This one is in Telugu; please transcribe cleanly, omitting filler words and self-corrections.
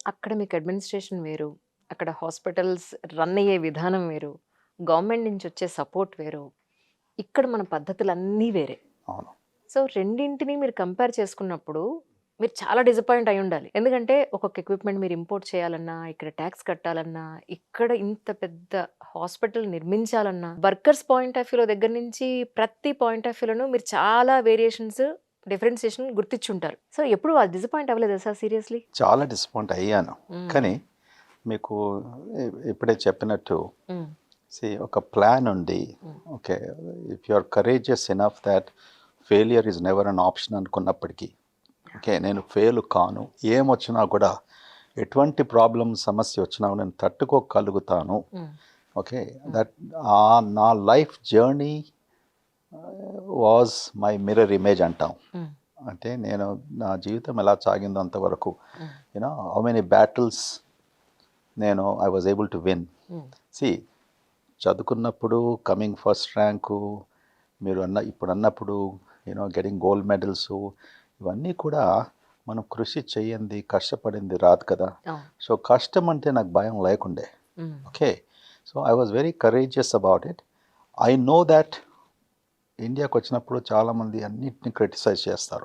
అక్కడ మీకు అడ్మినిస్ట్రేషన్ వేరు. అక్కడ హాస్పిటల్స్ రన్ అయ్యే విధానం వేరు. గవర్నమెంట్ నుంచి వచ్చే సపోర్ట్ వేరు. ఇక్కడ మన పద్ధతులన్నీ వేరే. అవును. సో, రెండింటిని మీరు కంపేర్ చేసుకున్నప్పుడు మీరు చాలా డిసప్పాయింట్ అయ్యుండాలి. ఎందుకంటే ఒక్కొక్క ఎక్విప్‌మెంట్ మీరు ఇంపోర్ట్ చేయాలన్నా, ఇక్కడ టాక్స్ కట్టాలన్నా, ఇక్కడ ఇంత పెద్ద హాస్పిటల్ నిర్మించాలన్నా, వర్కర్స్ పాయింట్ ఆఫ్ వ్యూలో దగ్గర నుంచి ప్రతి పాయింట్ ఆఫ్ వ్యూలోనూ మీరు చాలా వేరియేషన్స్, డిఫరెన్షియేషన్ గుర్తించుంటారు. సో, ఎప్పుడు డిసప్పాయింట్ అవ్వలేదా సార్ సీరియస్‌లీ? చాలా డిసప్పాయింట్ అయ్యాను. హ్మ్. కానీ మీకు ఇప్పుడే చెప్పినట్టు హ్మ్. ఒక ప్లాన్ ఉండి, hmm. Okay, if you are courageous enough that failure is never an option అనుకున్నప్పటికీ, ఓకే, నేను ఫెయిల్ కాను, ఏమొచ్చినా కూడా ఎటువంటి ప్రాబ్లం సమస్య వచ్చినా కూడా నేను తట్టుకోగలుగుతాను. హ్మ్. ఓకే, దట్ నా life journey was my mirror image అంటాం. హ్మ్. అంటే నేను నా జీవితం ఎలా సాగిందో అంతవరకు, హ్మ్. యూనో హౌ మెనీ బ్యాటిల్స్ నేను I was able to win. హ్మ్. సి, చదువుకున్నప్పుడు కమింగ్ ఫస్ట్ ర్యాంకు, మీరు ఇప్పుడు అన్నప్పుడు గెటింగ్ గోల్డ్ మెడల్స్, ఇవన్నీ కూడా మనం కృషి చేయంది, కష్టపడింది రాదు కదా. అవును. సో కష్టం అంటే నాకు భయం లేకుండే. హ్మ్. Okay, so I was very courageous about it. I know that ఇండియాకి వచ్చినప్పుడు చాలామంది అన్నిటిని క్రిటిసైజ్ చేస్తారు.